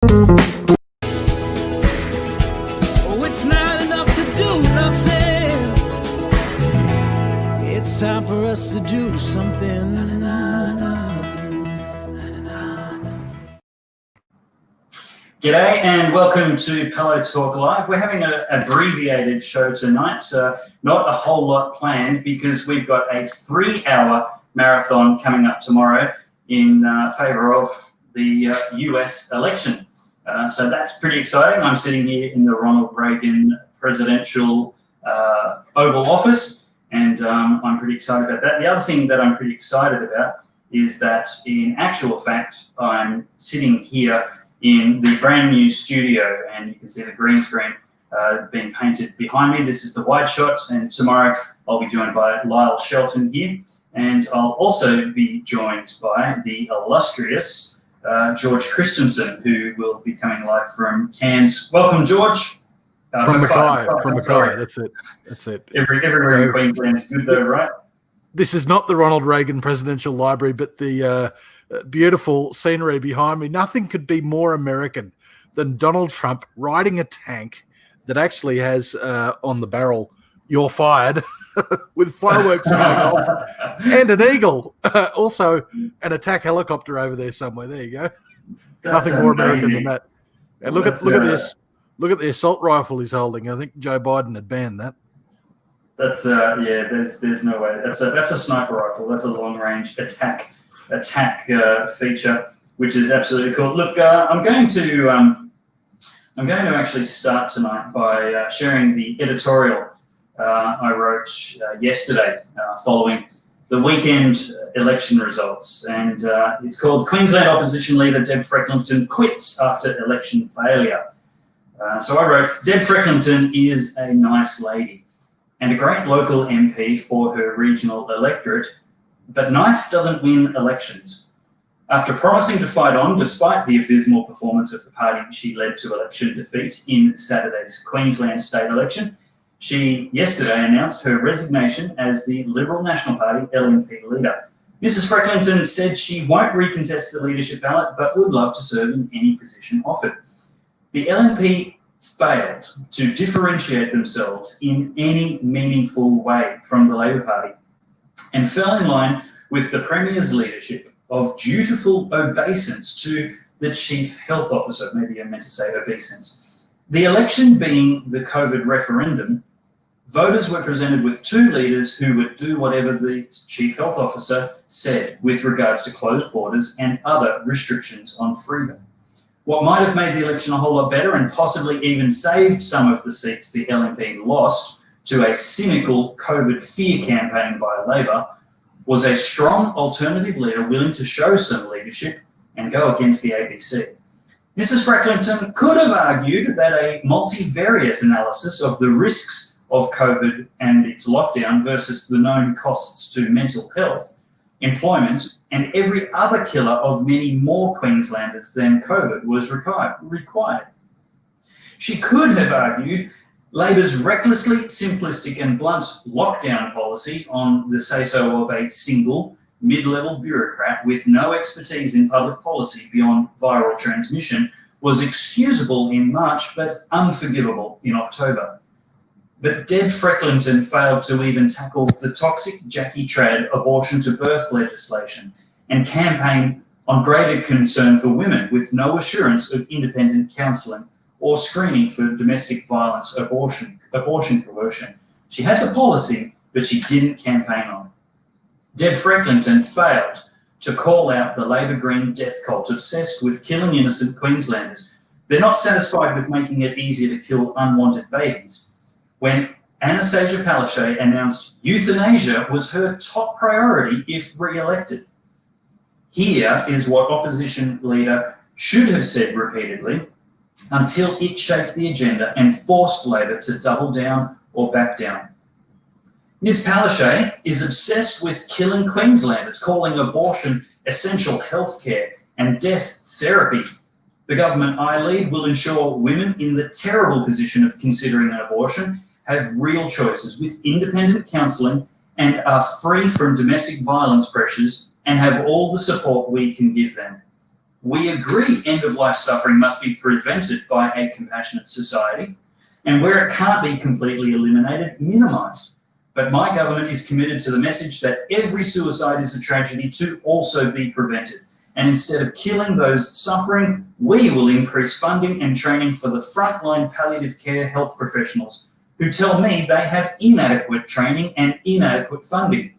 Oh, it's not enough to do nothing. It's time for us to do something. G'day and welcome to Pellowe Talk Live. We're having an abbreviated show tonight, not a whole lot planned because we've got a 3-hour marathon coming up tomorrow in favour of the US election. So that's pretty exciting. I'm sitting here in the Ronald Reagan presidential Oval Office, and I'm pretty excited about that. The other thing that I'm pretty excited about is that in actual fact, I'm sitting here in the brand new studio, and you can see the green screen being painted behind me. This is the wide shot, and tomorrow I'll be joined by Lyle Shelton here, and I'll also be joined by the illustrious George Christensen, who will be coming live from Cairns. Welcome, George. From Mackay. That's it. Everywhere in Queensland is good though, right? This is not the Ronald Reagan Presidential Library, but the beautiful scenery behind me. Nothing could be more American than Donald Trump riding a tank that actually has on the barrel, "You're fired," with fireworks going off, and an eagle. Also, an attack helicopter over there somewhere. There you go. That's Nothing more amazing. American than that. And look at this. Look at the assault rifle he's holding. I think Joe Biden had banned that. That's there's no way. That's a sniper rifle. That's a long range attack feature, which is absolutely cool. Look, I'm going to actually start tonight by sharing the editorial I wrote yesterday following the weekend election results, and it's called "Queensland Opposition Leader Deb Frecklington Quits After Election Failure." So I wrote, "Deb Frecklington is a nice lady and a great local MP for her regional electorate, but nice doesn't win elections. After promising to fight on despite the abysmal performance of the party she led to election defeat in Saturday's Queensland state election, she yesterday announced her resignation as the Liberal National Party LNP leader. Mrs. Frecklington said she won't recontest the leadership ballot, but would love to serve in any position offered. The LNP failed to differentiate themselves in any meaningful way from the Labor Party and fell in line with the Premier's leadership of dutiful obeisance to the Chief Health Officer. Maybe I meant to say obeisance. The election being the COVID referendum, voters were presented with two leaders who would do whatever the Chief Health Officer said with regards to closed borders and other restrictions on freedom. What might have made the election a whole lot better and possibly even saved some of the seats the LNP lost to a cynical COVID fear campaign by Labor was a strong alternative leader willing to show some leadership and go against the ABC. Mrs. Frecklington could have argued that a multivariate analysis of the risks of COVID and its lockdown versus the known costs to mental health, employment, and every other killer of many more Queenslanders than COVID was required. She could have argued Labor's recklessly simplistic and blunt lockdown policy on the say-so of a single mid-level bureaucrat with no expertise in public policy beyond viral transmission was excusable in March but unforgivable in October. But Deb Frecklington failed to even tackle the toxic Jackie Trad abortion to birth legislation and campaign on greater concern for women with no assurance of independent counselling or screening for domestic violence, abortion coercion. She had the policy, but she didn't campaign on it. Deb Frecklington failed to call out the Labor Green death cult obsessed with killing innocent Queenslanders. They're not satisfied with making it easier to kill unwanted babies. When Anastasia Palaszczuk announced euthanasia was her top priority if re-elected. Here is what opposition leader should have said repeatedly until it shaped the agenda and forced Labor to double down or back down. Ms. Palaszczuk is obsessed with killing Queenslanders, calling abortion essential health care and death therapy. The government I lead will ensure women in the terrible position of considering an abortion have real choices with independent counselling and are free from domestic violence pressures and have all the support we can give them. We agree end-of-life suffering must be prevented by a compassionate society, and where it can't be completely eliminated, minimised. But my government is committed to the message that every suicide is a tragedy to also be prevented. And instead of killing those suffering, we will increase funding and training for the frontline palliative care health professionals who tell me they have inadequate training and inadequate funding.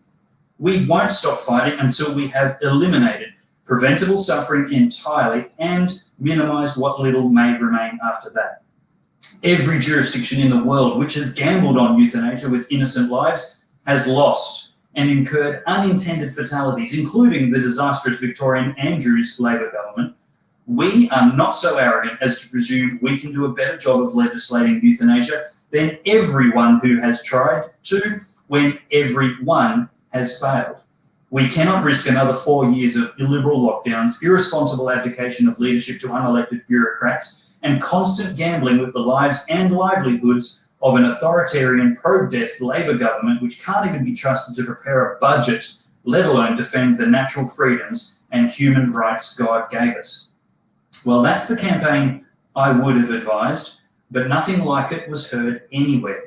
We won't stop fighting until we have eliminated preventable suffering entirely and minimised what little may remain after that. Every jurisdiction in the world which has gambled on euthanasia with innocent lives has lost and incurred unintended fatalities, including the disastrous Victorian Andrews Labor government. We are not so arrogant as to presume we can do a better job of legislating euthanasia than everyone who has tried to, when everyone has failed. We cannot risk another 4 years of illiberal lockdowns, irresponsible abdication of leadership to unelected bureaucrats, and constant gambling with the lives and livelihoods of an authoritarian pro-death Labor government which can't even be trusted to prepare a budget, let alone defend the natural freedoms and human rights God gave us. Well, that's the campaign I would have advised, but nothing like it was heard anywhere.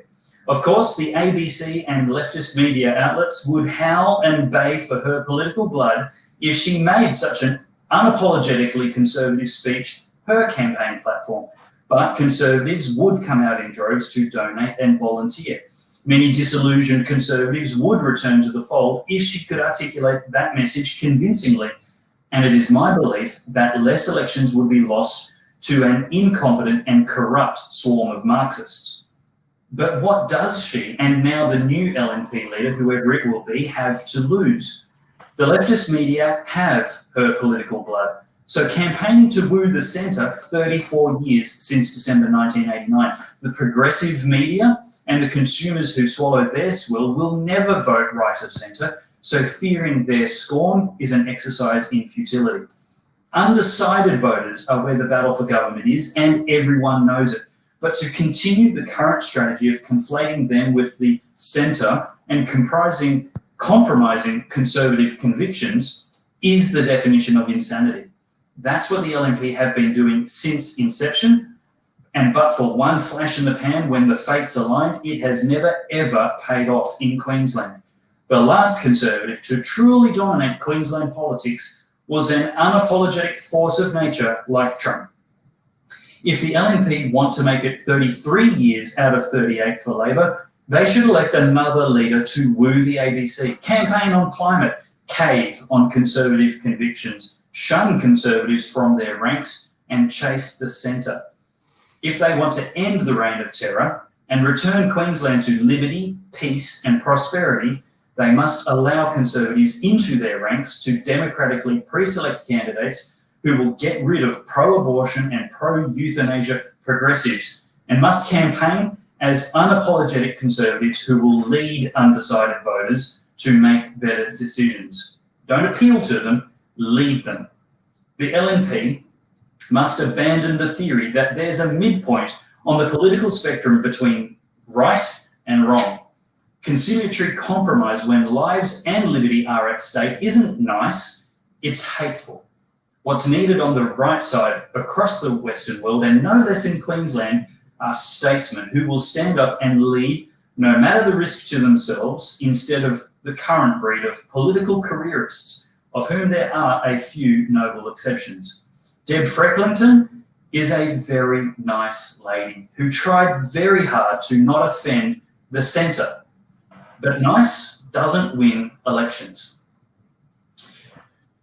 Of course, the ABC and leftist media outlets would howl and bay for her political blood if she made such an unapologetically conservative speech her campaign platform. But conservatives would come out in droves to donate and volunteer. Many disillusioned conservatives would return to the fold if she could articulate that message convincingly. And it is my belief that less elections would be lost to an incompetent and corrupt swarm of Marxists. But what does she, and now the new LNP leader, whoever it will be, have to lose? The leftist media have her political blood. So campaigning to woo the centre 34 years since December 1989, the progressive media and the consumers who swallow their swill will never vote right of centre, so fearing their scorn is an exercise in futility. Undecided voters are where the battle for government is, and everyone knows it. But to continue the current strategy of conflating them with the centre and compromising conservative convictions is the definition of insanity. That's what the LNP have been doing since inception, and but for one flash in the pan when the fates aligned, it has never ever paid off in Queensland. The last Conservative to truly dominate Queensland politics was an unapologetic force of nature like Trump. If the LNP want to make it 33 years out of 38 for Labor, they should elect another leader to woo the ABC, campaign on climate, cave on conservative convictions, shun conservatives from their ranks, and chase the centre. If they want to end the reign of terror and return Queensland to liberty, peace, and prosperity, they must allow Conservatives into their ranks to democratically pre-select candidates who will get rid of pro-abortion and pro-euthanasia progressives, and must campaign as unapologetic Conservatives who will lead undecided voters to make better decisions. Don't appeal to them, lead them. The LNP must abandon the theory that there's a midpoint on the political spectrum between right and wrong. Conciliatory compromise when lives and liberty are at stake isn't nice, it's hateful. What's needed on the right side across the Western world, and no less in Queensland, are statesmen who will stand up and lead no matter the risk to themselves, instead of the current breed of political careerists, of whom there are a few noble exceptions. Deb Frecklington is a very nice lady who tried very hard to not offend the centre. But nice doesn't win elections.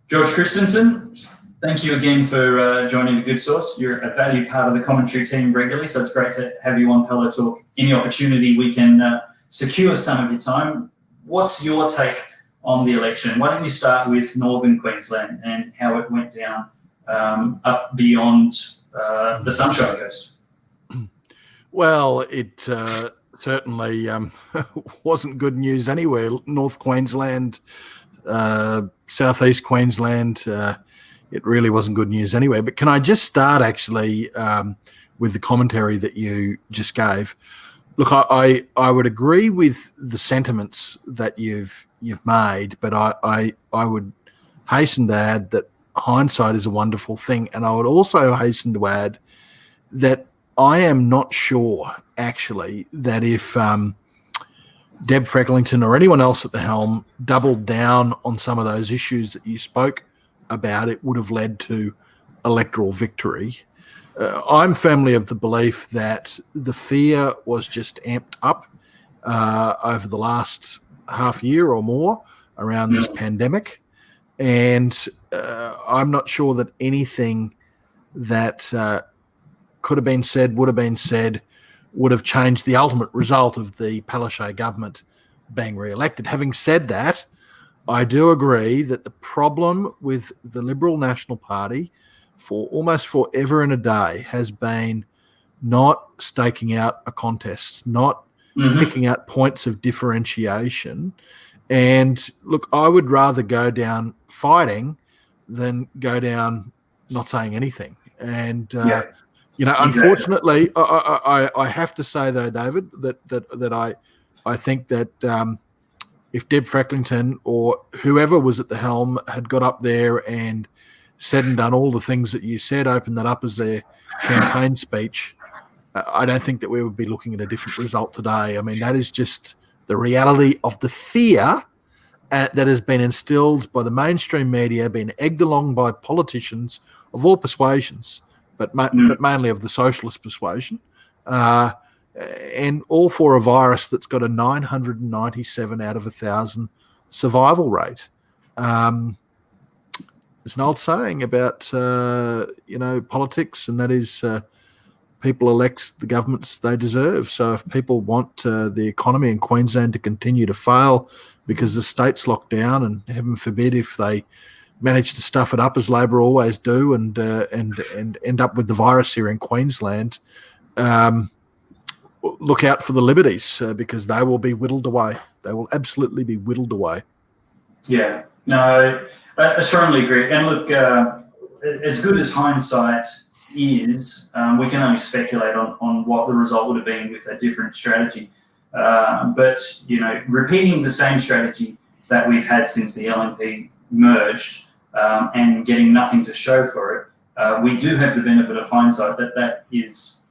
George Christensen, thank you again for joining The Good Source. You're a valued part of the commentary team regularly, so it's great to have you on Pellowe Talk. Any opportunity we can secure some of your time. What's your take on the election? Why don't you start with Northern Queensland and how it went down up beyond the Sunshine Coast? Well, it certainly wasn't good news anywhere. North Queensland, Southeast Queensland, it really wasn't good news anywhere. But can I just start actually with the commentary that you just gave? Look, I would agree with the sentiments that you've made, but I would hasten to add that hindsight is a wonderful thing. And I would also hasten to add that I am not sure, actually, that if Deb Frecklington or anyone else at the helm doubled down on some of those issues that you spoke about, it would have led to electoral victory. I'm firmly of the belief that the fear was just amped up over the last half year or more around this pandemic. And I'm not sure that anything that could have been said, would have been said, would have changed the ultimate result of the Pellowe government being re-elected. Having said that, I do agree that the problem with the Liberal National Party for almost forever and a day has been not staking out a contest, not picking out points of differentiation. And look, I would rather go down fighting than go down not saying anything. And unfortunately, I have to say though, David, that I think that if Deb Frecklington or whoever was at the helm had got up there and said and done all the things that you said, opened that up as their campaign speech, I don't think that we would be looking at a different result today. I mean, that is just the reality of the fear that has been instilled by the mainstream media, been egged along by politicians of all persuasions, but mainly of the socialist persuasion, and all for a virus that's got a 997 out of 1,000 survival rate. There's an old saying about, politics, and that is people elect the governments they deserve. So if people want the economy in Queensland to continue to fail because the state's locked down, and heaven forbid if they manage to stuff it up as Labor always do and end up with the virus here in Queensland, look out for the Liberties because they will be whittled away. They will absolutely be whittled away. Yeah, no, I strongly agree. And look, as good as hindsight is, we can only speculate on what the result would have been with a different strategy. But, repeating the same strategy that we've had since the LNP merged and getting nothing to show for it, we do have the benefit of hindsight that is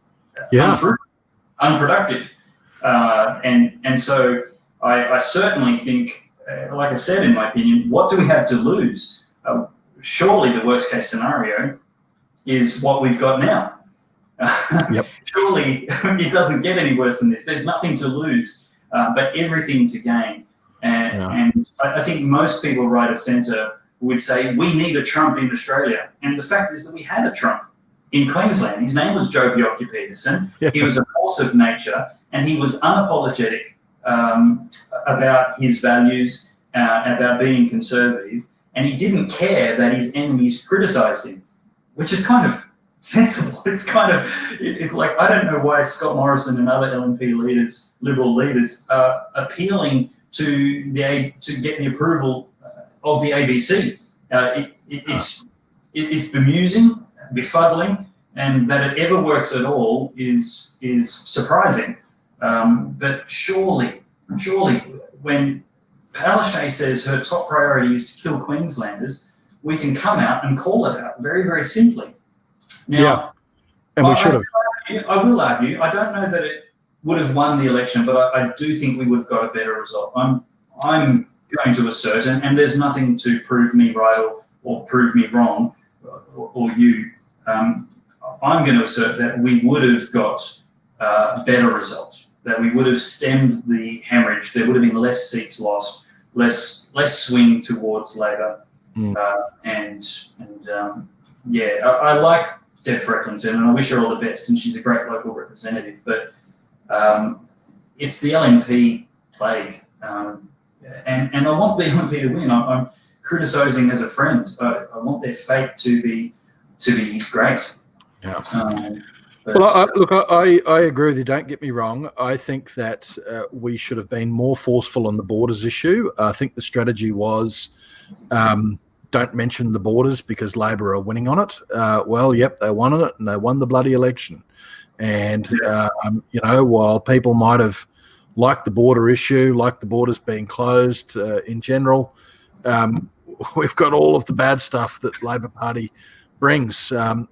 unproductive. And so I certainly think, like I said, in my opinion, what do we have to lose? Surely the worst case scenario is what we've got now. Surely it doesn't get any worse than this. There's nothing to lose, but everything to gain. And I think most people right of centre would say we need a Trump in Australia. And the fact is that we had a Trump in Queensland. His name was Joe Bjelke-Petersen. He was a force of nature, and he was unapologetic about his values, about being conservative, and he didn't care that his enemies criticised him, which is kind of sensible. It's kind of it's like, I don't know why Scott Morrison and other LNP leaders, Liberal leaders, are appealing to get the approval of the ABC. It's bemusing, befuddling, and that it ever works at all is surprising. But surely, when Palaszczuk says her top priority is to kill Queenslanders, we can come out and call it out very, very simply. Now, and we should have. I will argue. I don't know that it would have won the election, but I do think we would have got a better result. I'm going to assert, and there's nothing to prove me right or prove me wrong, or you. I'm going to assert that we would have got better results, that we would have stemmed the hemorrhage. There would have been less seats lost, less swing towards Labor, I like Deb Frecklington, and I wish her all the best, and she's a great local representative. But it's the LNP plague, and I want the LNP to win. I'm criticising as a friend. I want their fate to be great. Yeah. I agree with you. Don't get me wrong. I think that we should have been more forceful on the borders issue. I think the strategy was don't mention the borders because Labor are winning on it. They won on it, and they won the bloody election. And while people might have liked the border issue, liked the borders being closed in general, we've got all of the bad stuff that Labor Party brings, with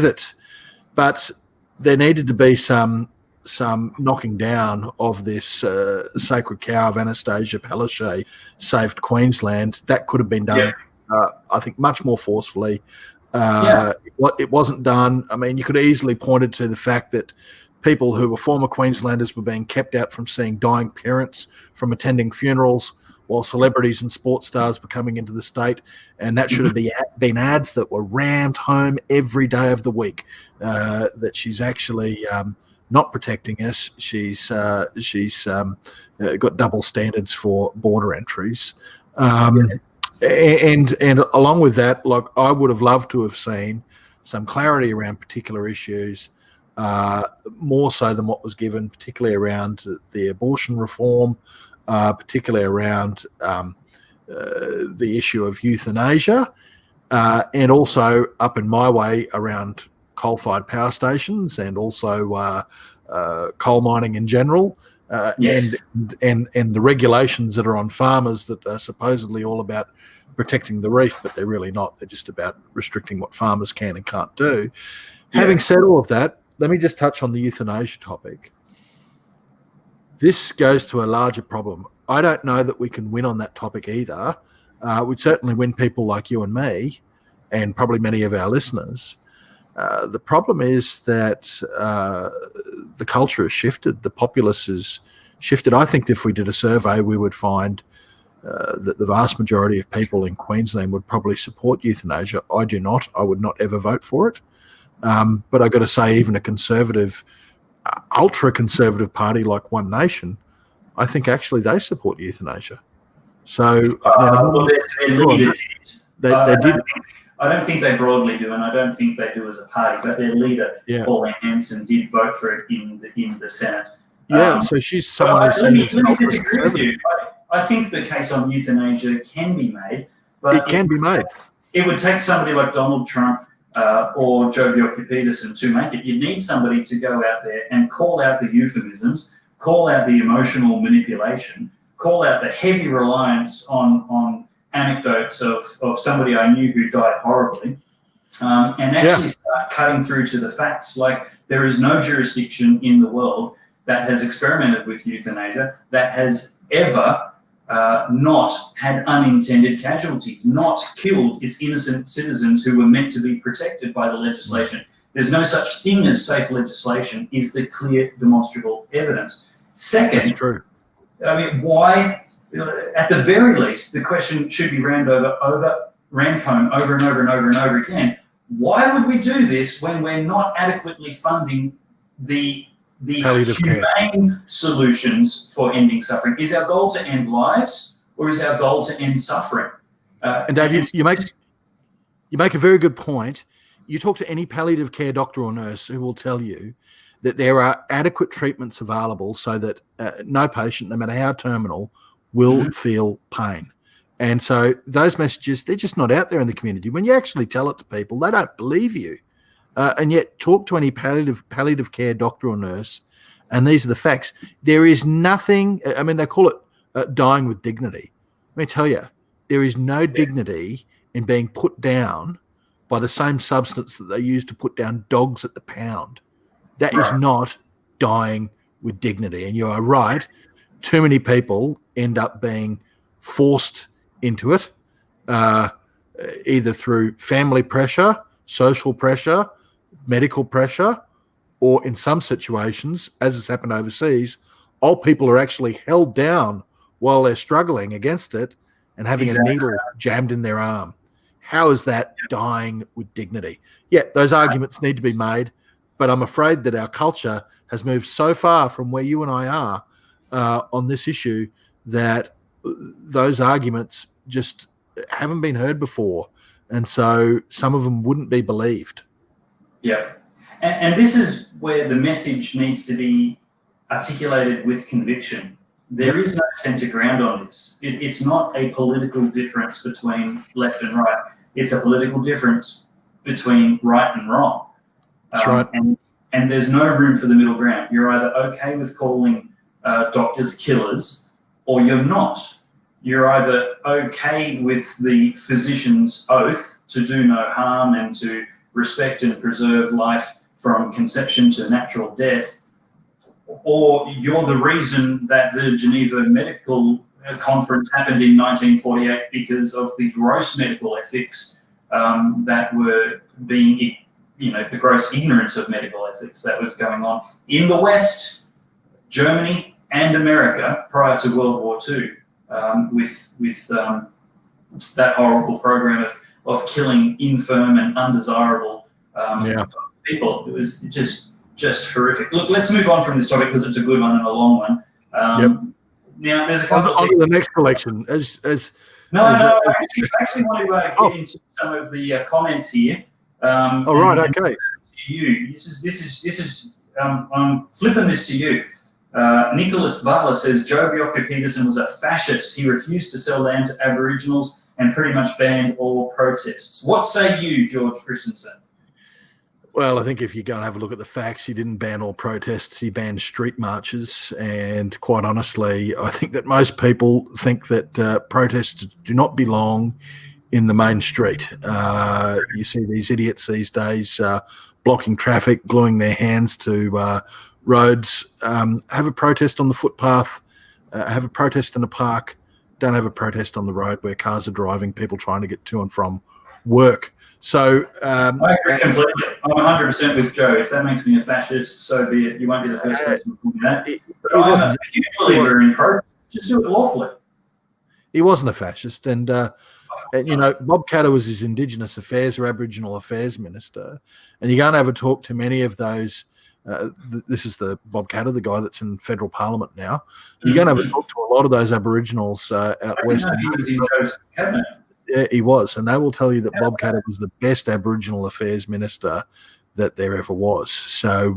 it. But there needed to be some knocking down of this sacred cow of Anastasia Palaszczuk saved Queensland. That could have been done, I think, much more forcefully. It wasn't done. I mean, you could have easily pointed to the fact that people who were former Queenslanders were being kept out from seeing dying parents, from attending funerals, while celebrities and sports stars were coming into the state, and that should have been ads that were rammed home every day of the week. That she's actually not protecting us. She's got double standards for border entries, and along with that, like, I would have loved to have seen some clarity around particular issues, more so than what was given, particularly around the abortion reform. Particularly around the issue of euthanasia, and also up in my way around coal-fired power stations, and also coal mining in general, and the regulations that are on farmers that are supposedly all about protecting the reef, but they're really not. They're just about restricting what farmers can and can't do. Having said all of that, let me just touch on the euthanasia topic. This goes to a larger problem. I don't know that we can win on that topic either. We'd certainly win people like you and me, and probably many of our listeners. The problem is that the culture has shifted. The populace has shifted. I think if we did a survey, we would find that the vast majority of people in Queensland would probably support euthanasia. I do not. I would not ever vote for it. But I've got to say, even a conservative, ultra-conservative party like One Nation, I think actually they support euthanasia. So their leader did. They did. I don't think they broadly do, and I don't think they do as a party. But their leader, Pauline Hanson, did vote for it in the Senate. So she's someone who's let me disagree with you. I think the case on euthanasia can be made, but it can be made. It would take somebody like Donald Trump or Joe Bjelke-Petersen to make it. You need somebody to go out there and call out the euphemisms, call out the emotional manipulation, call out the heavy reliance on anecdotes of somebody I knew who died horribly, and actually start cutting through to the facts. Like, there is no jurisdiction in the world that has experimented with euthanasia that has ever not had unintended casualties, not killed its innocent citizens who were meant to be protected by the legislation. There's no such thing as safe legislation, is the clear demonstrable evidence. Second, that's true. I mean, why, at the very least, the question should be rammed home over and over again. Why would we do this when we're not adequately funding the humane solutions for ending suffering? Is our goal to end lives, or is our goal to end suffering? And Dave, you make a very good point. You talk to any palliative care doctor or nurse who will tell you that there are adequate treatments available so that no patient, no matter how terminal, will feel pain. And so those messages, they're just not out there in the community. When you actually tell it to people, they don't believe you. And yet talk to any palliative care doctor or nurse, and these are the facts. There is nothing, I mean, they call it dying with dignity. Let me tell you, there is no dignity in being put down by the same substance that they use to put down dogs at the pound. That is not dying with dignity. And you are right, too many people end up being forced into it, either through family pressure, social pressure, medical pressure, or in some situations, as has happened overseas, old people are actually held down while they're struggling against it and having a needle jammed in their arm. How is that dying with dignity? Yeah, those arguments need to be made, but I'm afraid that our culture has moved so far from where you and I are on this issue that those arguments just haven't been heard before. And so some of them wouldn't be believed. Yeah. And this is where the message needs to be articulated with conviction. There is no centre ground on this. It's not a political difference between left and right. It's a political difference between right and wrong. That's right. And there's no room for the middle ground. You're either okay with calling doctors killers, or you're not. you're either okay with the physician's oath to do no harm and to respect and preserve life from conception to natural death, or you're the reason that the Geneva Medical Conference happened in 1948 because of the gross medical ethics that were being, the gross ignorance of medical ethics that was going on in the West, Germany and America prior to World War II, with that horrible program of killing infirm and undesirable people. It was just horrific. Look, let's move on from this topic because it's a good one and a long one. Now, there's a couple of things. On to the next collection. I actually want to get into some of the comments here. Okay. To you, this is. I'm flipping this to you. Nicholas Butler says Joe Bjelke-Petersen was a fascist. He refused to sell land to Aboriginals and pretty much banned all protests. What say you, George Christensen? Well, I think if you go and have a look at the facts, he didn't ban all protests. He banned street marches. And quite honestly, I think that most people think that protests do not belong in the main street. You see these idiots these days blocking traffic, gluing their hands to roads. Have a protest on the footpath. Have a protest in a park. Don't have a protest on the road where cars are driving, people trying to get to and from work. So I agree completely. I'm 100% with Joe. If that makes me a fascist, so be it. You won't be the first person to do that. I'm a huge believer in protest. Just do it lawfully. He wasn't a fascist, and Bob Katter was his Indigenous Affairs or Aboriginal Affairs Minister, and you can't have a talk to many of those. This is the Bob Katter, the guy that's in federal parliament now. You're going to have a talk to a lot of those Aboriginals out west. He was in Joe's cabinet. Yeah, he was, and they will tell you that Bob Katter was the best Aboriginal Affairs Minister that there ever was. So,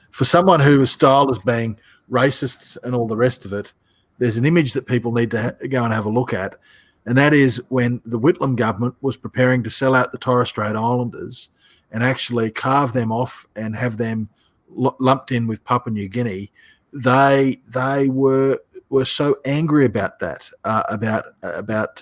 for someone who was styled as being racist and all the rest of it, there's an image that people need to go and have a look at, and that is when the Whitlam government was preparing to sell out the Torres Strait Islanders and actually carve them off and have them lumped in with Papua New Guinea. They were so angry about that, about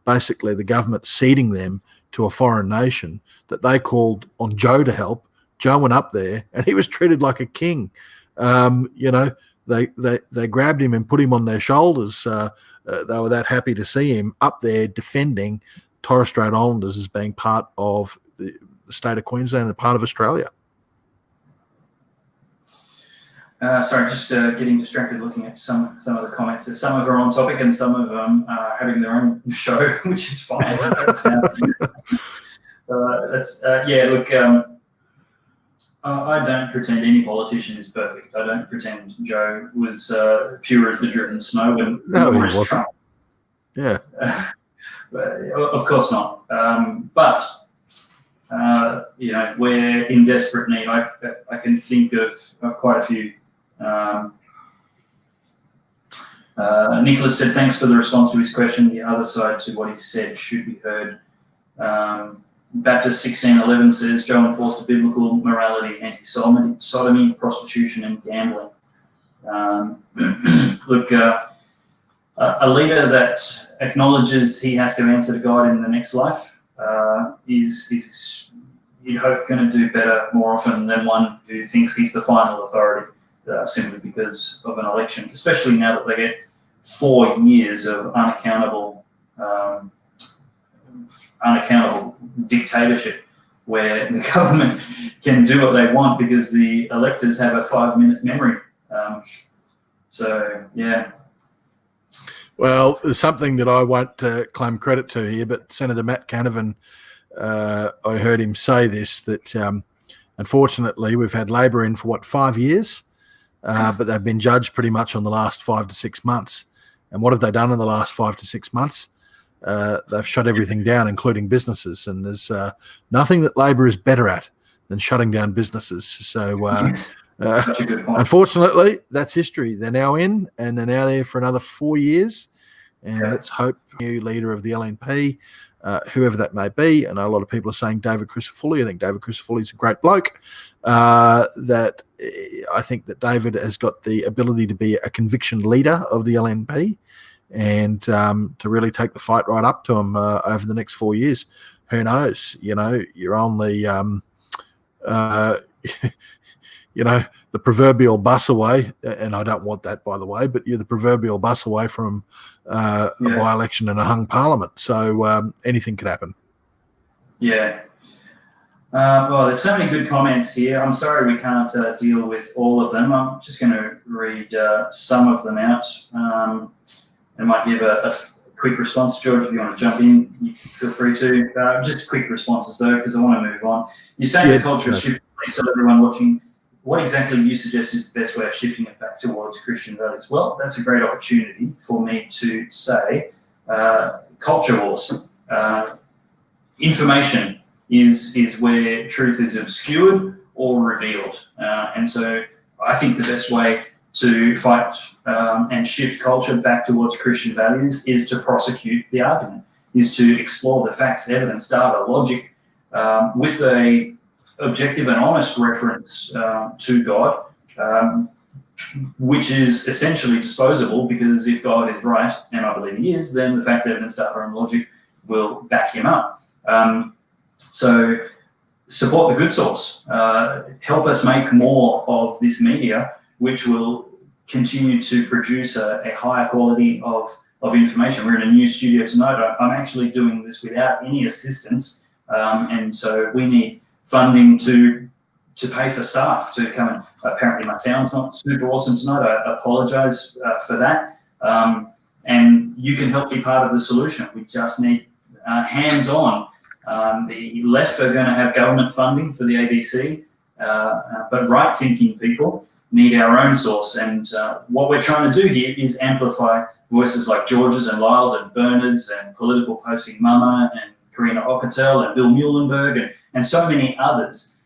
basically the government ceding them to a foreign nation, that they called on Joe to help. Joe went up there and he was treated like a king. They grabbed him and put him on their shoulders. They were that happy to see him up there defending Torres Strait Islanders as being part of the state of Queensland and part of Australia. Sorry, just getting distracted looking at some of the comments. Some of them are on topic and some of them are having their own show, which is fine. I don't pretend any politician is perfect. I don't pretend Joe was pure as the driven snow. No, he wasn't. Trump. Yeah. Of course not. But we're in desperate need. I can think of quite a few. Nicholas said, thanks for the response to his question. The other side to what he said should be heard. Baptist 1611 says, Joe enforced a biblical morality, anti-sodomy, prostitution, and gambling. Look, a leader that acknowledges he has to answer to God in the next life is, you'd hope, going to do better more often than one who thinks he's the final authority simply because of an election, especially now that they get 4 years of unaccountable dictatorship where the government can do what they want because the electors have a 5-minute memory. Well, there's something that I won't claim credit to here, but Senator Matt Canavan, I heard him say this, that unfortunately we've had Labor in for 5 years, but they've been judged pretty much on the last 5 to 6 months. And what have they done in the last 5 to 6 months? They've shut everything down, including businesses. And there's nothing that Labor is better at than shutting down businesses. So unfortunately, that's history. They're now in, and they're now there for another 4 years. And let's hope the new leader of the LNP whoever that may be. I know a lot of people are saying David Crisafulli. I think David Crisafulli is a great bloke. I think that David has got the ability to be a conviction leader of the LNP and to really take the fight right up to him over the next 4 years. Who knows? You're only, the proverbial bus away, and I don't want that, by the way, but you're the proverbial bus away from a by-election and a hung parliament. So anything could happen. Yeah. Well, there's so many good comments here. I'm sorry we can't deal with all of them. I'm just going to read some of them out. I might give a quick response. George, if you want to jump in, you feel free to. Just quick responses, though, because I want to move on. You say the culture is shifting. Please tell everyone watching what exactly you suggest is the best way of shifting it back towards Christian values. Well, that's a great opportunity for me to say culture wars. Information is where truth is obscured or revealed. And so I think the best way to fight and shift culture back towards Christian values is to prosecute the argument, is to explore the facts, evidence, data, logic with a objective and honest reference to God, which is essentially disposable, because if God is right, and I believe he is, then the facts, evidence, data, and logic will back him up. So support the good source. Help us make more of this media, which will continue to produce a higher quality of information. We're in a new studio tonight. I'm actually doing this without any assistance, and so we need funding to pay for staff to come in. Apparently my sound's not super awesome tonight. I apologise for that. And you can help be part of the solution. We just need hands-on. The left are going to have government funding for the ABC, but right-thinking people need our own source. And what we're trying to do here is amplify voices like George's and Lyle's and Bernard's and Political Posting Mama and Karina Ocatel and Bill Muhlenberg and so many others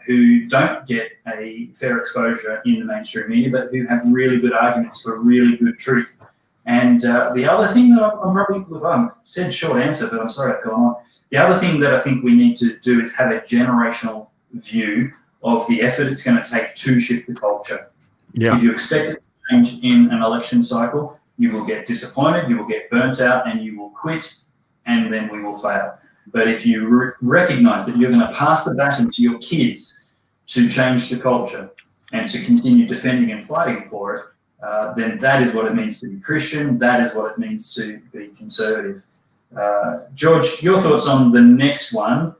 who don't get a fair exposure in the mainstream media, but who have really good arguments for really good truth. And the other thing that I'm probably, said short answer, but I'm sorry I've gone on. The other thing that I think we need to do is have a generational view of the effort it's going to take to shift the culture. Yeah. If you expect it to change in an election cycle, you will get disappointed, you will get burnt out, and you will quit, and then we will fail. But if you recognise that you're going to pass the baton to your kids to change the culture and to continue defending and fighting for it, then that is what it means to be Christian, that is what it means to be conservative. George, your thoughts on the next one?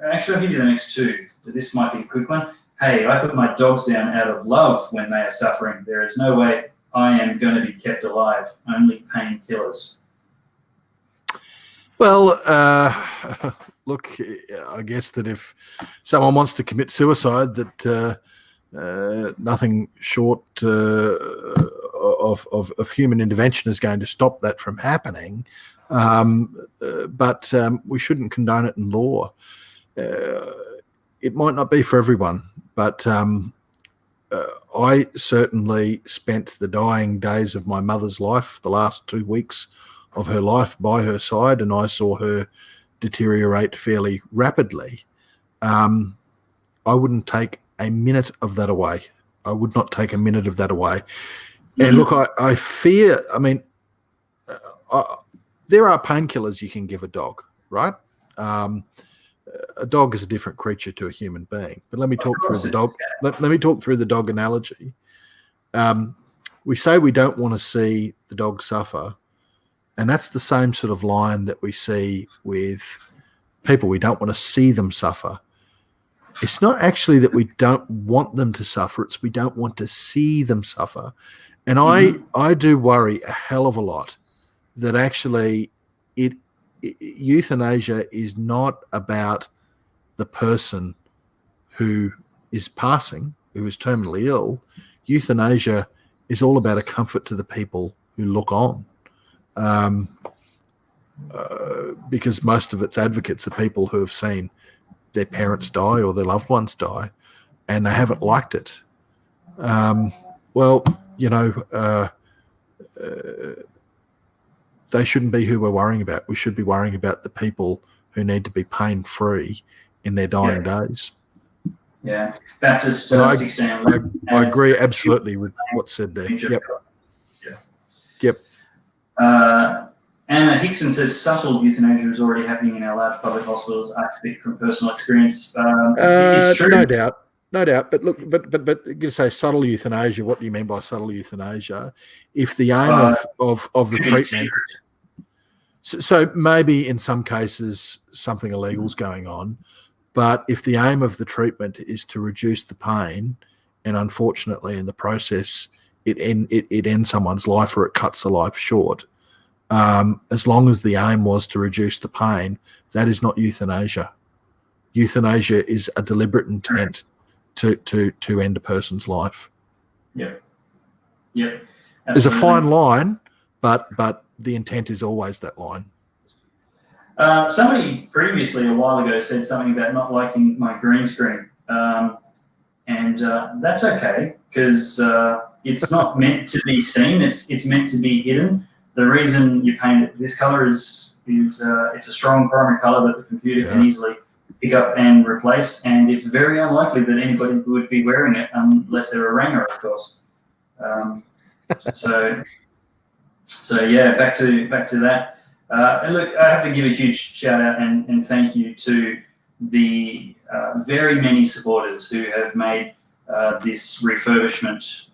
Actually, I'll give you the next two. This might be a quick one. Hey, I put my dogs down out of love when they are suffering. There is no way I am going to be kept alive, only painkillers. Well, look, I guess that if someone wants to commit suicide, that nothing short of human intervention is going to stop that from happening. But we shouldn't condone it in law. It might not be for everyone, but I certainly spent the dying days of my mother's life, the last 2 weeks of her life, by her side, and I saw her deteriorate fairly rapidly. I wouldn't take a minute of that away. I would not take a minute of that away. Mm-hmm. And look, I fear, I mean, there are painkillers you can give a dog, right? A dog is a different creature to a human being. But let me talk through the dog. Let me talk through the dog analogy. We say we don't want to see the dog suffer, and that's the same sort of line that we see with people. We don't want to see them suffer. It's not actually that we don't want them to suffer. It's we don't want to see them suffer. And I do worry a hell of a lot that actually euthanasia is not about the person who is passing, who is terminally ill. Euthanasia is all about a comfort to the people who look on. Because most of its advocates are people who have seen their parents die or their loved ones die, and they haven't liked it. they shouldn't be who we're worrying about. We should be worrying about the people who need to be pain-free in their dying days. Yeah, Baptist 16. I agree absolutely with what's said there. Yep. Yeah. Yep. Anna Hickson says subtle euthanasia is already happening in our large public hospitals. I speak from personal experience. It's true. No doubt. But look, but you say subtle euthanasia. What do you mean by subtle euthanasia? If the aim of the treatment, so maybe in some cases something illegal is going on, but if the aim of the treatment is to reduce the pain, and unfortunately in the process it ends someone's life or it cuts the life short. As long as the aim was to reduce the pain, that is not euthanasia. Euthanasia is a deliberate intent to end a person's life. Yep. There's a fine line, but the intent is always that line. Somebody previously a while ago said something about not liking my green screen, and that's okay because it's not meant to be seen. It's meant to be hidden. The reason you paint it this color is it's a strong primary color that the computer can easily pick up and replace, and it's very unlikely that anybody would be wearing it unless they're a ranger, of course. So yeah, back to that. And look, I have to give a huge shout out and thank you to the very many supporters who have made this refurbishment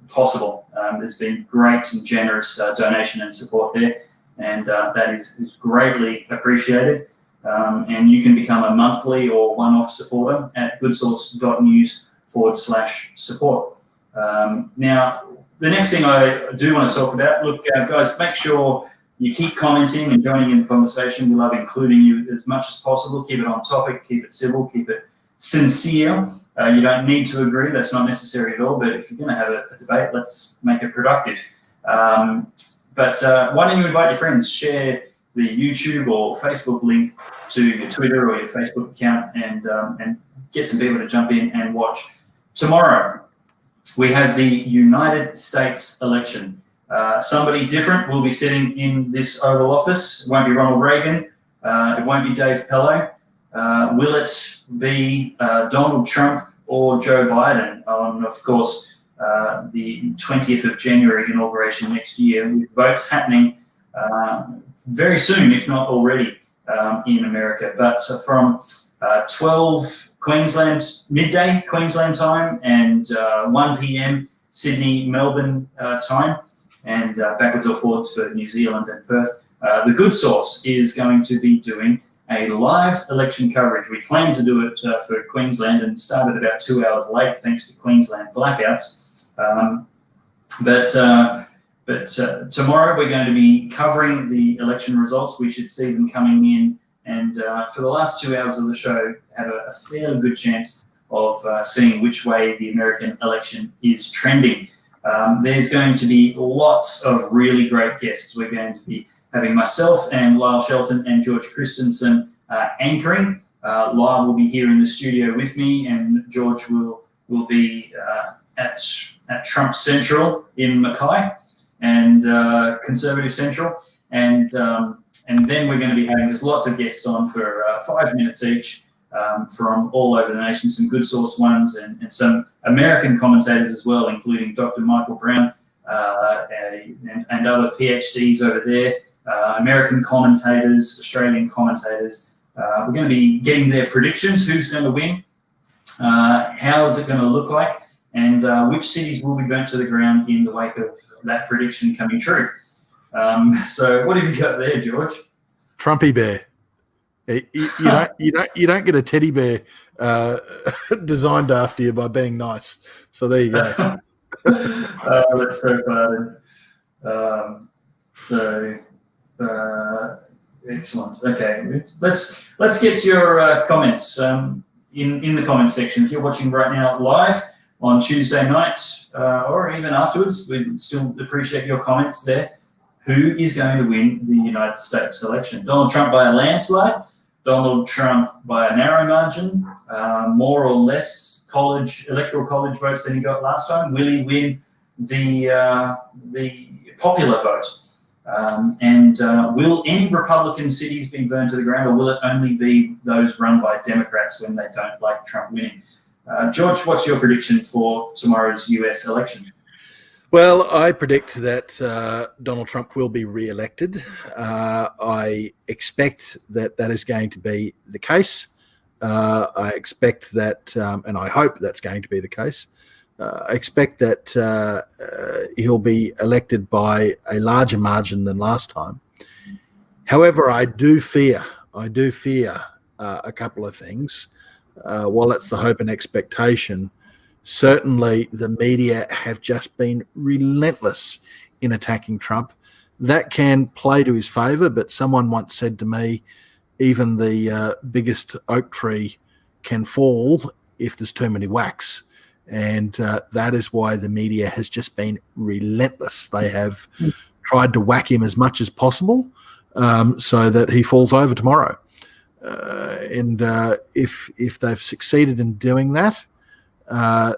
possible. There's been great and generous donation and support there, and that is greatly appreciated. And you can become a monthly or one-off supporter at goodsource.news/support. Now, the next thing I do want to talk about, look, guys, make sure you keep commenting and joining in the conversation. We love including you as much as possible. Keep it on topic, keep it civil, keep it sincere. You don't need to agree. That's not necessary at all. But if you're going to have a debate, let's make it productive. But why don't you invite your friends, share the YouTube or Facebook link to your Twitter or your Facebook account, and get some people to jump in and watch. Tomorrow, we have the United States election. Somebody different will be sitting in this Oval Office. It won't be Ronald Reagan. It won't be Dave Pellowe. Will it be Donald Trump or Joe Biden on, of course, the 20th of January inauguration next year, with votes happening very soon, if not already, in America. But from 12 Queensland, midday Queensland time, and 1 p.m. Sydney, Melbourne time, and backwards or forwards for New Zealand and Perth, the Good Source is going to be doing a live election coverage. We planned to do it for Queensland and started about 2 hours late thanks to Queensland blackouts. But tomorrow we're going to be covering the election results. We should see them coming in, and for the last 2 hours of the show, have a fairly good chance of seeing which way the American election is trending. There's going to be lots of really great guests. We're going to be having myself and Lyle Shelton and George Christensen anchoring. Lyle will be here in the studio with me, and George will be at Trump Central in Mackay and Conservative Central, and then we're going to be having just lots of guests on for 5 minutes each from all over the nation, some Good Source ones and some American commentators as well, including Dr. Michael Brown and other PhDs over there, American commentators, Australian commentators. We're going to be getting their predictions, who's going to win, how is it going to look like, and which cities will be burnt to the ground in the wake of that prediction coming true. So what have you got there, George? Trumpy bear. You don't get a teddy bear designed after you by being nice. So there you go. That's so funny. Excellent. Okay, let's get your comments in the comments section. If you're watching right now live on Tuesday night or even afterwards, we'd still appreciate your comments there. Who is going to win the United States election? Donald Trump by a landslide? Donald Trump by a narrow margin? More or less electoral college votes than he got last time? Will he win the popular vote? Will any Republican cities be burned to the ground, or will it only be those run by Democrats when they don't like Trump winning? George, what's your prediction for tomorrow's US election? Well, I predict that Donald Trump will be re-elected. I expect that that is going to be the case. I expect that, and I hope that's going to be the case. I expect that he'll be elected by a larger margin than last time. However, I do fear a couple of things. While that's the hope and expectation, certainly the media have just been relentless in attacking Trump. That can play to his favour, but someone once said to me, even the biggest oak tree can fall if there's too many whacks. And that is why the media has just been relentless. They have tried to whack him as much as possible so that he falls over tomorrow. And if they've succeeded in doing that,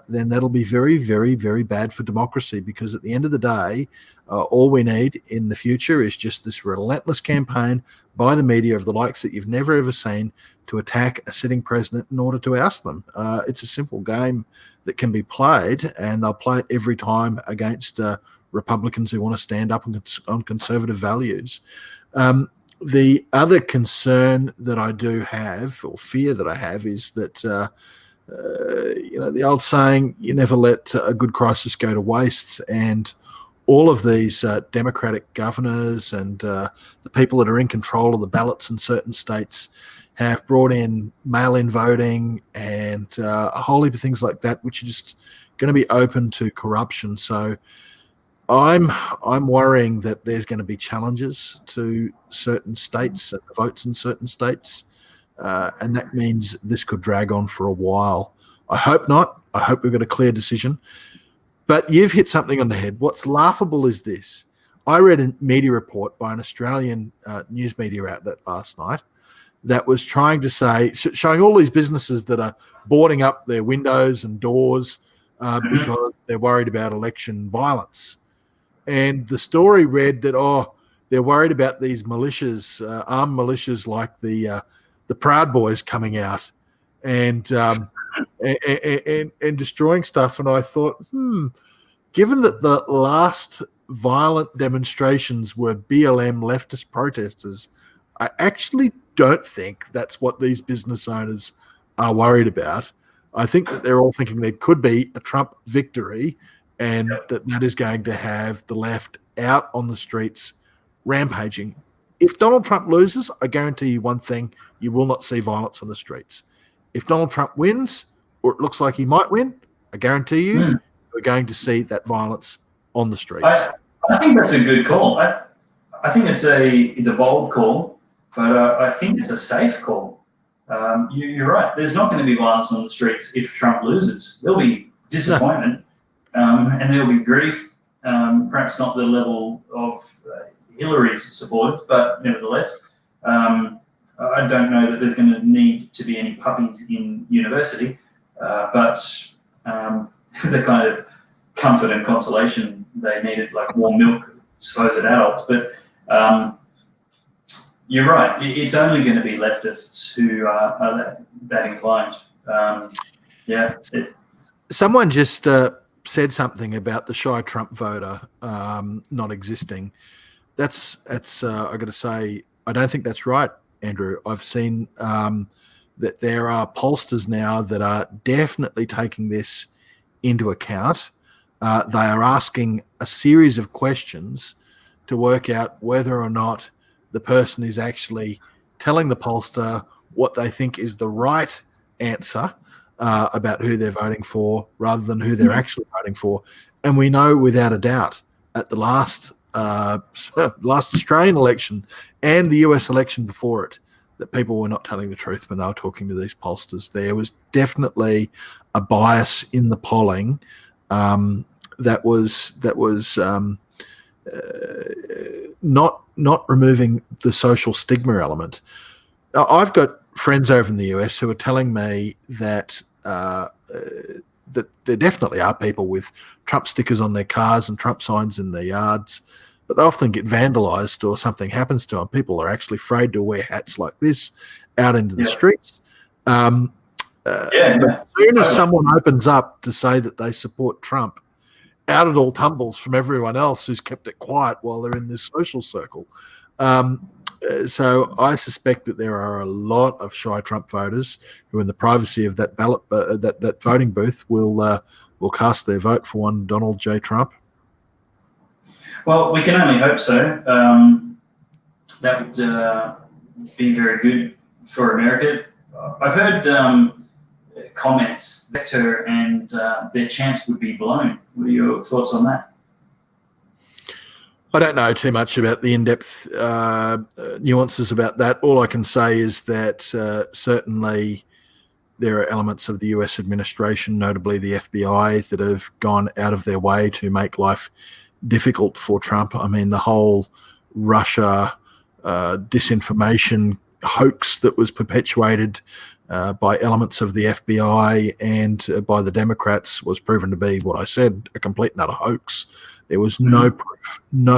then that'll be very, very, very bad for democracy, because at the end of the day, all we need in the future is just this relentless campaign by the media of the likes that you've never ever seen to attack a sitting president in order to oust them. It's a simple game that can be played, and they'll play it every time against Republicans who want to stand up on conservative values. The other concern that I do have, or fear that I have, is that the old saying, you never let a good crisis go to waste. And all of these Democratic governors and the people that are in control of the ballots in certain states have brought in mail-in voting and a whole heap of things like that, which are just going to be open to corruption. So I'm worrying that there's going to be challenges to certain states and the votes in certain states. And that means this could drag on for a while. I hope not. I hope we've got a clear decision. But you've hit something on the head. What's laughable is this. I read a media report by an Australian news media outlet last night that was trying to say, showing all these businesses that are boarding up their windows and doors because they're worried about election violence. And the story read that, they're worried about these militias, armed militias like the Proud Boys coming out and destroying stuff. And I thought, given that the last violent demonstrations were BLM leftist protesters, I actually don't think that's what these business owners are worried about. I think that they're all thinking there could be a Trump victory, and that is going to have the left out on the streets rampaging. If Donald Trump loses, I guarantee you one thing, you will not see violence on the streets. If Donald Trump wins, or it looks like he might win, I guarantee you we're going to see that violence on the streets. I think that's a good call. I think it's a bold call, but I think it's a safe call. You're right. There's not going to be violence on the streets if Trump loses. There'll be disappointment and there'll be grief, perhaps not the level of Hillary's supporters, but nevertheless, I don't know that there's going to need to be any puppies in university, but the kind of comfort and consolation they needed, like warm milk, supposed adults. But you're right. It's only going to be leftists who are that inclined. Someone just said something about the shy Trump voter not existing. That's I got to say, I don't think that's right, Andrew. I've seen that there are pollsters now that are definitely taking this into account. They are asking a series of questions to work out whether or not the person is actually telling the pollster what they think is the right answer about who they're voting for, rather than who they're actually voting for. And we know without a doubt at the last Australian election and the US election before it, that people were not telling the truth when they were talking to these pollsters. There was definitely a bias in the polling that was not removing the social stigma element. Now, I've got friends over in the US who are telling me that that there definitely are people with Trump stickers on their cars and Trump signs in their yards, but they often get vandalized or something happens to them. People are actually afraid to wear hats like this out into the streets. But as soon as someone opens up to say that they support Trump, out it all tumbles from everyone else who's kept it quiet while they're in this social circle. So I suspect that there are a lot of shy Trump voters who, in the privacy of that ballot, that voting booth, will cast their vote for one Donald J. Trump. Well, we can only hope so. That would be very good for America. I've heard comments, Vector and their chance would be blown. What are your thoughts on that? I don't know too much about the in-depth nuances about that. All I can say is that certainly there are elements of the US administration, notably the FBI, that have gone out of their way to make life difficult for Trump. I mean, the whole Russia disinformation hoax that was perpetuated by elements of the FBI and by the Democrats was proven to be, what I said, a complete and utter hoax. There was no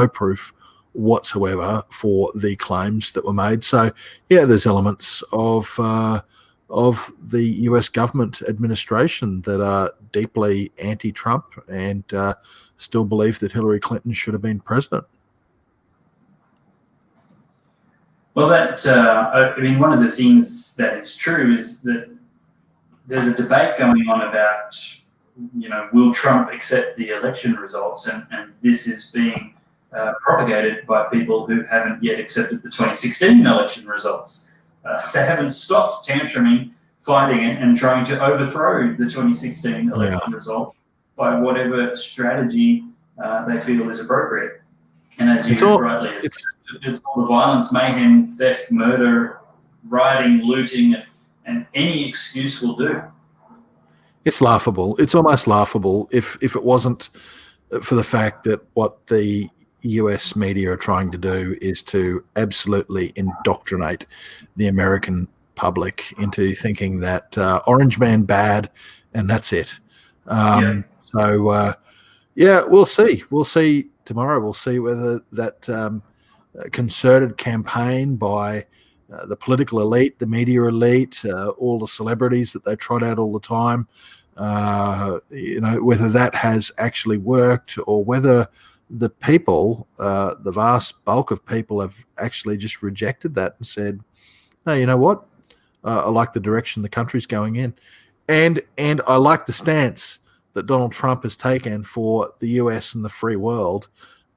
proof whatsoever for the claims that were made. So, yeah, there's elements of the US government administration that are deeply anti-Trump and still believe that Hillary Clinton should have been president. Well, I mean, one of the things that is true is that there's a debate going on about, will Trump accept the election results? And this is being propagated by people who haven't yet accepted the 2016 election results. They haven't stopped tantruming, fighting it, and trying to overthrow the 2016 election results by whatever strategy they feel is appropriate. And as you rightly, it's all the violence, mayhem, theft, murder, rioting, looting, and any excuse will do. It's laughable. It's almost laughable if it wasn't for the fact that what the US media are trying to do is to absolutely indoctrinate the American public into thinking that Orange Man bad and that's it. So, we'll see. We'll see tomorrow. We'll see whether that concerted campaign by the political elite, the media elite, all the celebrities that they trot out all the time, whether that has actually worked or whether the people, the vast bulk of people have actually just rejected that and said, hey, you know what? I like the direction the country's going in. And I like the stance that Donald Trump has taken for the US and the free world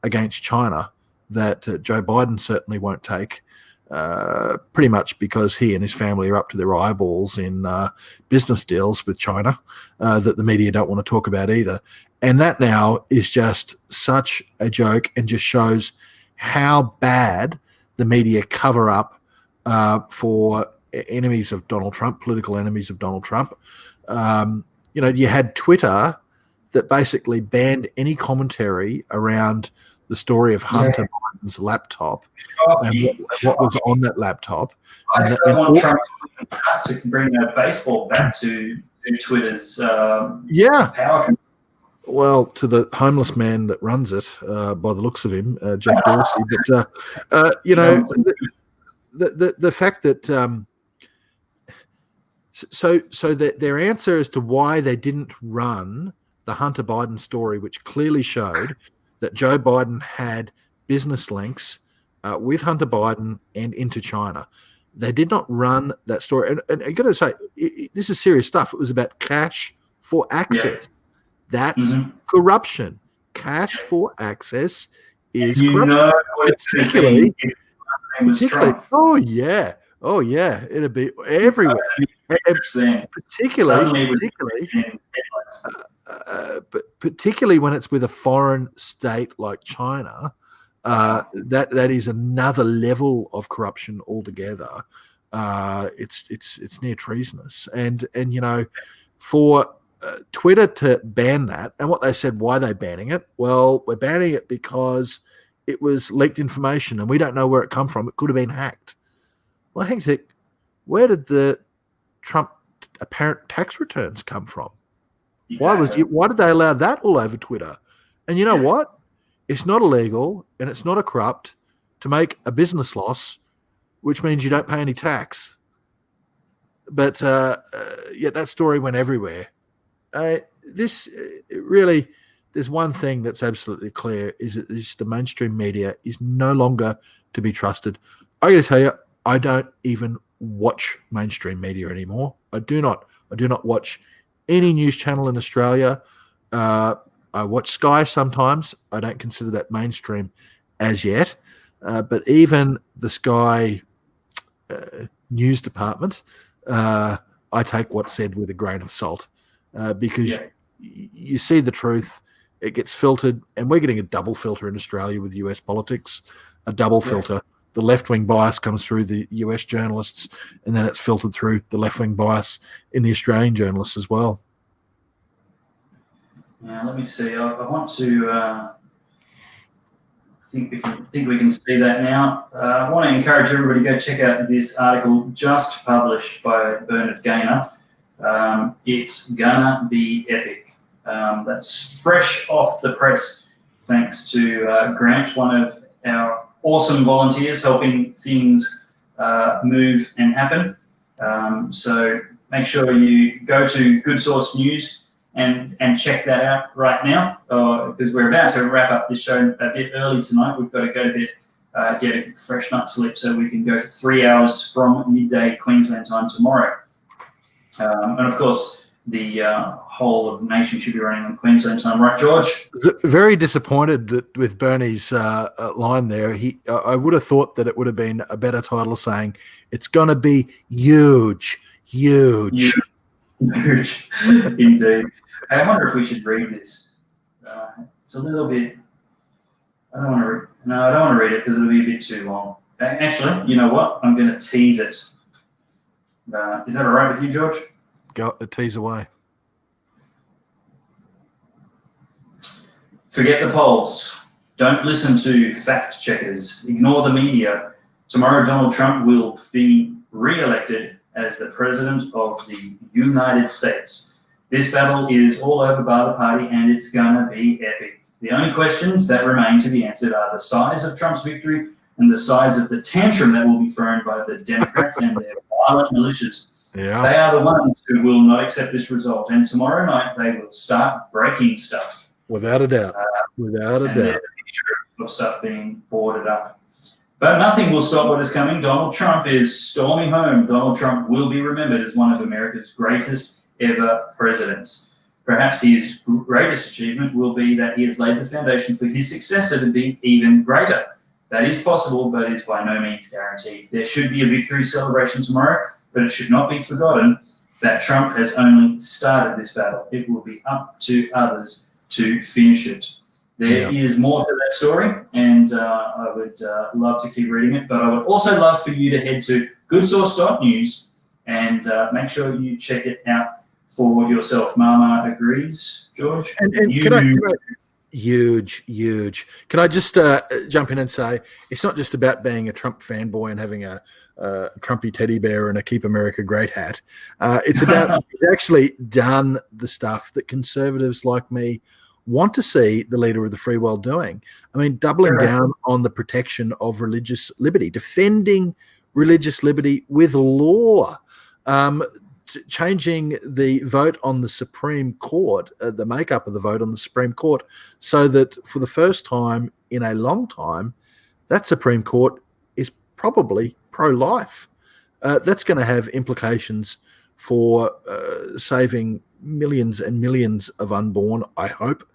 against China that Joe Biden certainly won't take, pretty much because he and his family are up to their eyeballs in business deals with China that the media don't want to talk about either. And that now is just such a joke and just shows how bad the media cover up for enemies of Donald Trump, political enemies of Donald Trump. You had Twitter that basically banned any commentary around the story of Hunter Biden's laptop and what was on that laptop. I still want Trump to bring baseball back to Twitter's power. Well, to the homeless man that runs it, by the looks of him, Jack Dorsey. But the fact that so their answer as to why they didn't run the Hunter Biden story, which clearly showed that Joe Biden had business links with Hunter Biden and into China. They did not run that story. And I got to say, this is serious stuff. It was about cash for access. That's corruption. Cash for access is corruption. Particularly, oh yeah, it'd be everywhere. Particularly when it's with a foreign state like China, that is another level of corruption altogether. It's near treasonous, and for Twitter to ban that, and what they said, why they're banning it? Well, we're banning it because it was leaked information, and we don't know where it come from. It could have been hacked. Well, hang on a sec. Where did the Trump apparent tax returns come from? Exactly. Why did they allow that all over Twitter? And you know what? it's not illegal and it's not a corrupt to make a business loss, which means you don't pay any tax. But yet that story went everywhere. Really, there's one thing that's absolutely clear is that the mainstream media is no longer to be trusted. I got to tell you, I don't even watch mainstream media anymore. I do not watch any news channel in Australia. I watch Sky sometimes. I don't consider that mainstream as yet. But even the Sky news department, I take what's said with a grain of salt because you see the truth. It gets filtered, and we're getting a double filter in Australia with US politics, a double filter. The left-wing bias comes through the US journalists, and then it's filtered through the left-wing bias in the Australian journalists as well. Yeah, let me see. I want to. I think we can see that now. I want to encourage everybody to go check out this article just published by Bernard Gaynor. It's gonna be epic. That's fresh off the press, thanks to Grant, one of our awesome volunteers helping things move and happen. So make sure you go to Good Source News and check that out right now, because we're about to wrap up this show a bit early tonight. We've got to go get a fresh nut slip so we can go for 3 hours from midday Queensland time tomorrow. And of course, the whole of the nation should be running on Queensland time, right, George? Very disappointed that with Bernie's line there. I would have thought that it would have been a better title saying it's going to be huge. Huge, indeed. Hey, I wonder if we should read this. It's a little bit. I don't want to read it because it'll be a bit too long. Actually, you know what? I'm going to tease it. Is that all right with you, George? Go tease away. Forget the polls. Don't listen to fact checkers. Ignore the media. Tomorrow, Donald Trump will be re-elected as the president of the United States. This battle is all over by the party, and it's gonna be epic. The only questions that remain to be answered are the size of Trump's victory and the size of the tantrum that will be thrown by the Democrats and their violent militias. Yeah. They are the ones who will not accept this result, and tomorrow night they will start breaking stuff. Without a doubt. Without a doubt. There's a picture of stuff being boarded up. But nothing will stop what is coming. Donald Trump is storming home. Donald Trump will be remembered as one of America's greatest ever presidents. Perhaps his greatest achievement will be that he has laid the foundation for his successor to be even greater. That is possible, but is by no means guaranteed. There should be a victory celebration tomorrow, but it should not be forgotten that Trump has only started this battle. It will be up to others to finish it. There is more to that story, and I would love to keep reading it, but I would also love for you to head to goodsource.news and make sure you check it out for yourself. Mama agrees, George? And huge. Can I just jump in and say, it's not just about being a Trump fanboy and having a Trumpy teddy bear and a Keep America Great hat. It's about he's actually done the stuff that conservatives like me want to see the leader of the free world doing. I mean, doubling down on the protection of religious liberty, defending religious liberty with law, changing the vote on the Supreme Court, the makeup of the vote on the Supreme Court, so that for the first time in a long time, that Supreme Court is probably pro-life. That's going to have implications for saving millions and millions of unborn, I hope.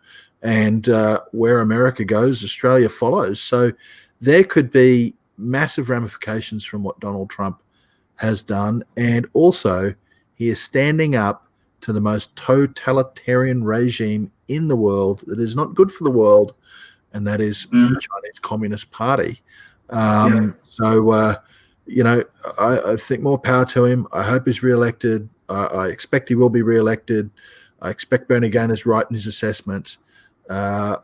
And where America goes, Australia follows. So there could be massive ramifications from what Donald Trump has done. And also, he is standing up to the most totalitarian regime in the world that is not good for the world, and that is the Chinese Communist Party. So, I think more power to him. I hope he's re-elected. I expect he will be re-elected. I expect Bernie Gaynor's right in his assessments. I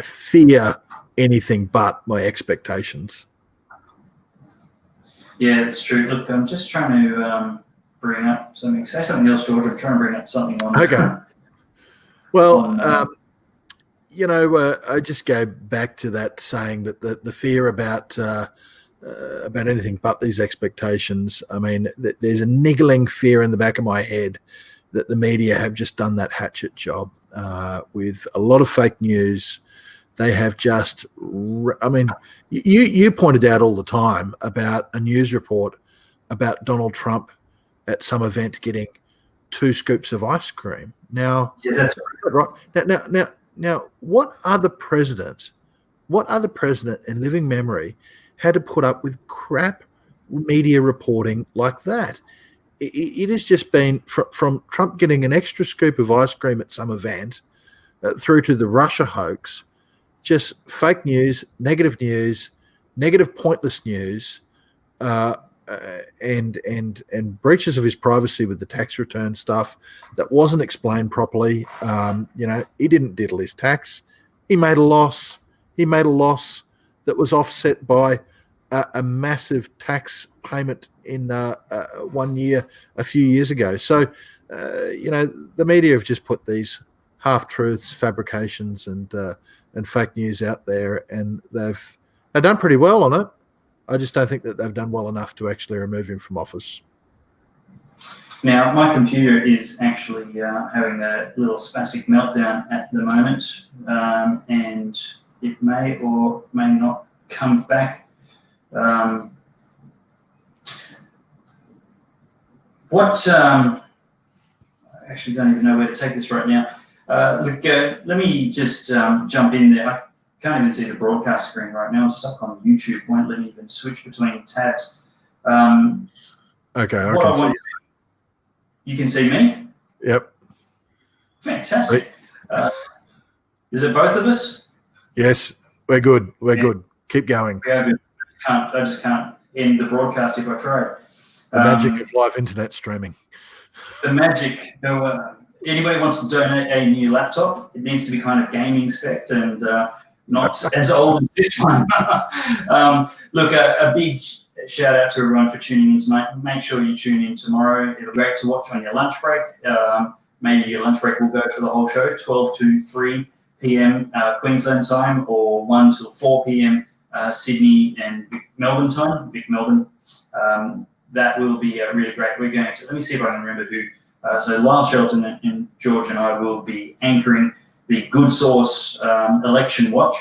fear anything but my expectations. Yeah, it's true. Look, I'm just trying to bring up something. Say something else, George. I'm trying to bring up something on. Okay. Well, I just go back to that saying that the fear about anything but these expectations. I mean, there's a niggling fear in the back of my head that the media have just done that hatchet job with a lot of fake news. They have just, I mean, you pointed out all the time about a news report about Donald Trump at some event getting 2 scoops of ice cream. Now, Yeah, that's right. Now, what other president in living memory had to put up with crap media reporting like that? It has just been from Trump getting an extra scoop of ice cream at some event through to the Russia hoax, just fake news, negative pointless news, and breaches of his privacy with the tax return stuff that wasn't explained properly. He didn't diddle his tax. He made a loss. That was offset by a massive tax payment in 1 year a few years ago. So, the media have just put these half-truths, fabrications, and fake news out there, and they've done pretty well on it. I just don't think that they've done well enough to actually remove him from office. Now, my computer is actually having a little spastic meltdown at the moment, and it may or may not come back. I actually don't even know where to take this right now. Let me just jump in there. I can't even see the broadcast screen right now. I'm stuck on YouTube. Won't let me even switch between tabs. Okay, I can see you. You can see me? Yep. Fantastic. Is it both of us? Yes, we're good. We're good. Keep going. Yeah, good. I just can't end the broadcast if I try. The magic of live internet streaming. The magic. Anybody wants to donate a new laptop, it needs to be kind of gaming spec and not as old as this one. Look, a big shout out to everyone for tuning in tonight. Make sure you tune in tomorrow. It'll be great to watch on your lunch break. Maybe your lunch break will go for the whole show, 12 to 3 p.m. Queensland time, or 1 till 4 p.m. Sydney and Melbourne time, Vic Melbourne. That will be really great. We're going to, let me see if I can remember who. So Lyle Shelton and George and I will be anchoring the Good Source election watch.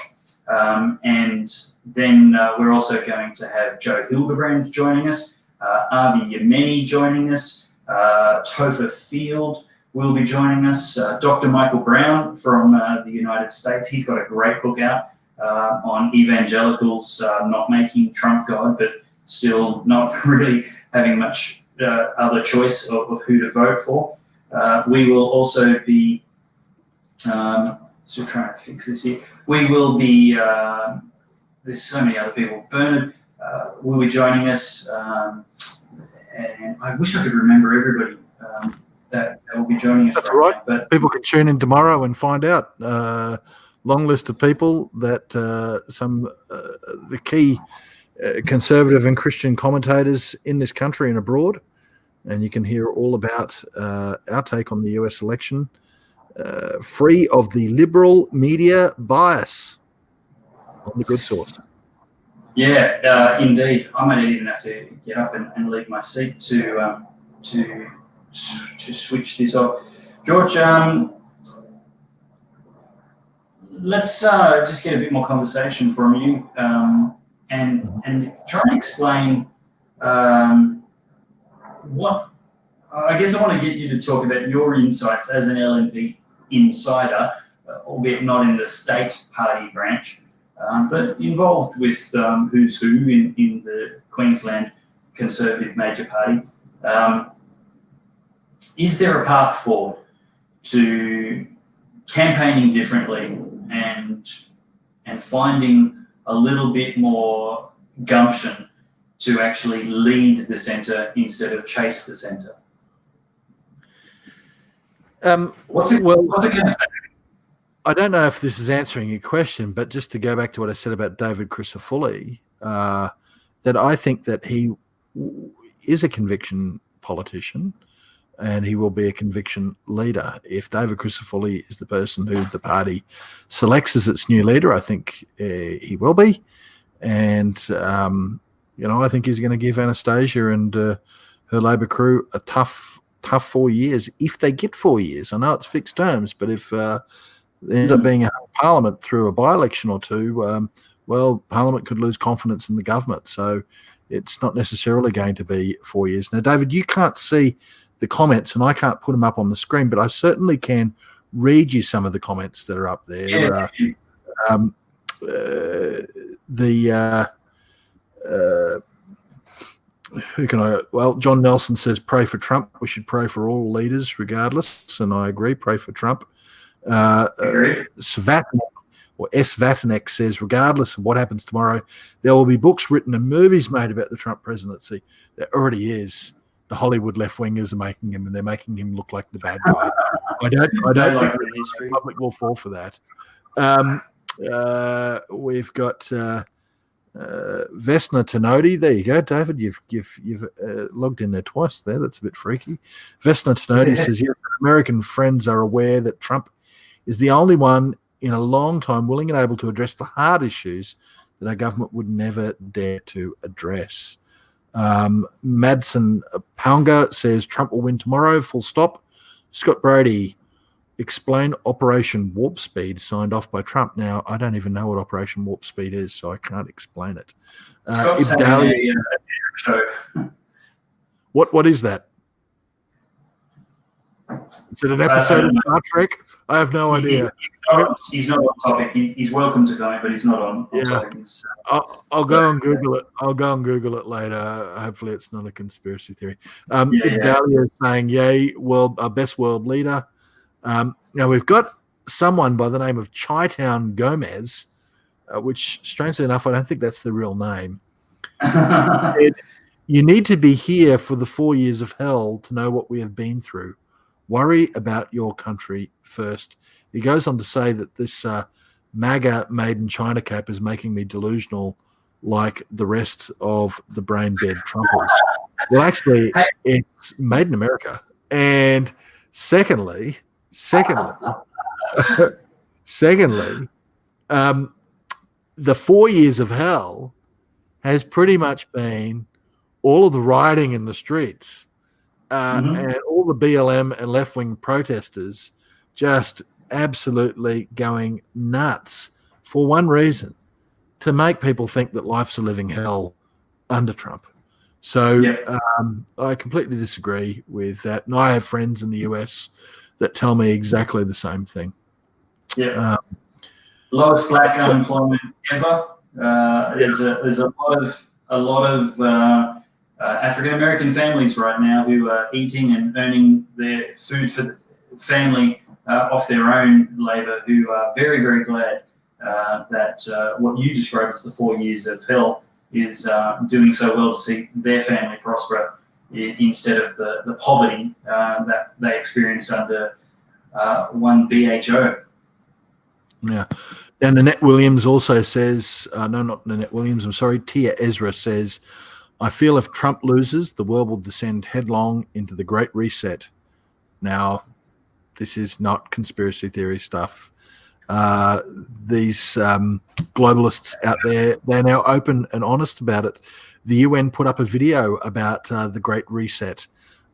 And then we're also going to have Joe Hildebrand joining us, Avi Yemeni joining us, Topher Field will be joining us, Dr. Michael Brown from the United States. He's got a great book out on evangelicals not making Trump God, but still not really having much other choice of who to vote for. We will also be, still trying to fix this here. We will be, there's so many other people. Bernard will be joining us, and I wish I could remember everybody that will be joining us. That's right. Now, but people can tune in tomorrow and find out. Long list of people that the key conservative and Christian commentators in this country and abroad, and you can hear all about our take on the US election, free of the liberal media bias on the Good Source. Yeah, indeed. I might even have to get up and leave my seat to switch this off. George, let's just get a bit more conversation from you, and try and explain what. I guess I want to get you to talk about your insights as an LNP insider, albeit not in the state party branch, but involved with who's who in the Queensland Conservative major party. Is there a path forward to campaigning differently and finding a little bit more gumption to actually lead the centre instead of chase the centre? What's it going to take? I don't know if this is answering your question, but just to go back to what I said about David Crisafulli, that I think that he is a conviction politician. and he will be a conviction leader. If David Crisafulli is the person who the party selects as its new leader, I think he will be. And, I think he's going to give Anastasia and her Labor crew a tough 4 years, if they get 4 years. I know it's fixed terms, but if there ends up being a parliament through a by-election or two, Parliament could lose confidence in the government. So it's not necessarily going to be 4 years. Now, David, you can't see the comments, and I can't put them up on the screen, but I certainly can read you some of the comments that are up there. Who can I? Well, John Nelson says, pray for Trump. We should pray for all leaders regardless, and I agree, pray for Trump. S. Vatanek says, regardless of what happens tomorrow, there will be books written and movies made about the Trump presidency. There already is. The Hollywood left-wingers are making him, and they're making him look like the bad guy. I don't think the public will fall for that. We've got Vesna Tenodi. There you go, David. You've logged in there twice there. That's a bit freaky. Vesna Tenodi says, yes, American friends are aware that Trump is the only one in a long time willing and able to address the hard issues that our government would never dare to address. Madsen Paunga says Trump will win tomorrow, full stop. Scott Brady, explain Operation Warp Speed signed off by Trump. Now, I don't even know what Operation Warp Speed is, so I can't explain it. What is that? Is it an episode of Star Trek? I have no idea. He's not on topic. He's welcome to comment, but he's not on topic. I'll go and Google it. I'll go and Google it later. Hopefully, it's not a conspiracy theory. Dahlia is saying, "Yay, best world leader." Now we've got someone by the name of Chi-Town Gomez, which, strangely enough, I don't think that's the real name. Said, you need to be here for the 4 years of hell to know what we have been through. Worry about your country first. He goes on to say that this MAGA made in China cap is making me delusional like the rest of the brain dead Trumpers. Well, actually, it's made in America. And secondly, the 4 years of hell has pretty much been all of the rioting in the streets. And all the BLM and left-wing protesters just absolutely going nuts for one reason, to make people think that life's a living hell under Trump. So I completely disagree with that. And I have friends in the US that tell me exactly the same thing. Yeah. Lowest black unemployment ever. There's a lot of African American families right now who are eating and earning their food for the family off their own labour, who are very, very glad that what you described as the 4 years of hell is doing so well to see their family prosper instead of the poverty that they experienced under one BHO. Yeah. And Nanette Williams also says, no, not Nanette Williams, I'm sorry, Tia Ezra says, I feel if Trump loses, the world will descend headlong into the Great Reset. Now, this is not conspiracy theory stuff. These globalists out there, they're now open and honest about it. The UN put up a video about the Great Reset.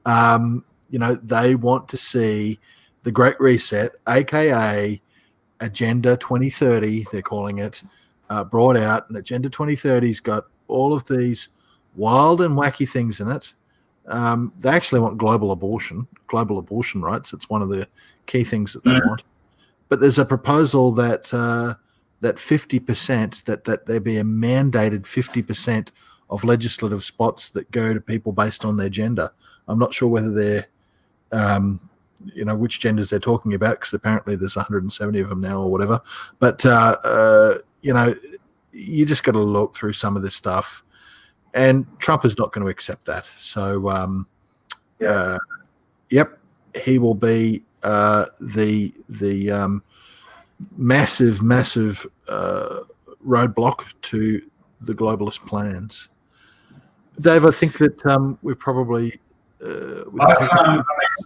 They want to see the Great Reset, aka Agenda 2030, they're calling it, brought out. And Agenda 2030's got all of these wild and wacky things in it. They actually want global abortion rights. It's one of the key things that they want. But there's a proposal that 50%, that there be a mandated 50% of legislative spots that go to people based on their gender. I'm not sure whether they're, which genders they're talking about, because apparently there's 170 of them now or whatever. But, you just got to look through some of this stuff. And Trump is not going to accept that. So, he will be the massive roadblock to the globalist plans. Dave, I think that we probably.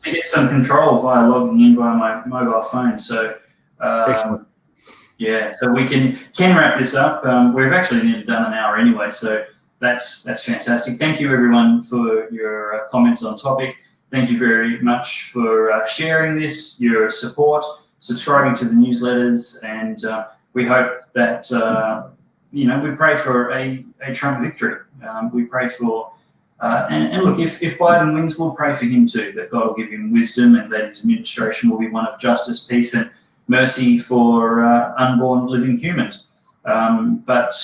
to get some control via logging in via my mobile phone. So, Excellent. yeah, so we can wrap this up. We've actually nearly done an hour anyway, so that's fantastic. Thank you, everyone, for your comments on topic. Thank you very much for sharing this, your support, subscribing to the newsletters, and we hope that, we pray for a Trump victory. We pray for, and look, if Biden wins, we'll pray for him too, that God will give him wisdom and that his administration will be one of justice, peace, and mercy for unborn living humans. But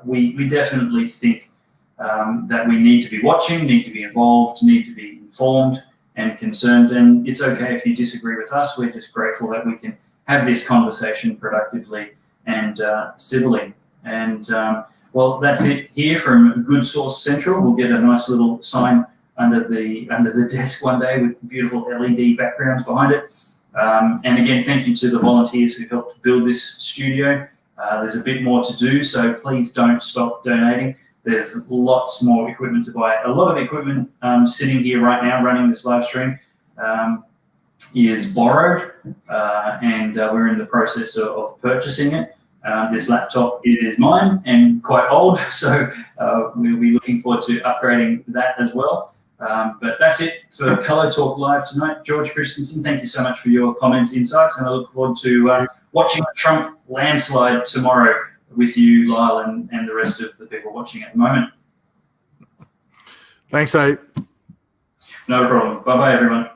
we definitely think that we need to be watching, need to be involved, need to be informed and concerned. And it's okay if you disagree with us. We're just grateful that we can have this conversation productively and civilly. And well, that's it here from Good Source Central. We'll get a nice little sign under the desk one day with beautiful LED backgrounds behind it. And again, thank you to the volunteers who helped build this studio. There's a bit more to do, so please don't stop donating. There's lots more equipment to buy. A lot of the equipment sitting here right now running this live stream is borrowed, and we're in the process of purchasing it. This laptop is mine and quite old, so we'll be looking forward to upgrading that as well. But that's it for Pellowe Talk Live tonight. George Christensen, thank you so much for your comments, insights, and I look forward to watching the Trump landslide tomorrow with you, Lyle, and the rest of the people watching at the moment. Thanks, Abe. No problem. Bye-bye, everyone.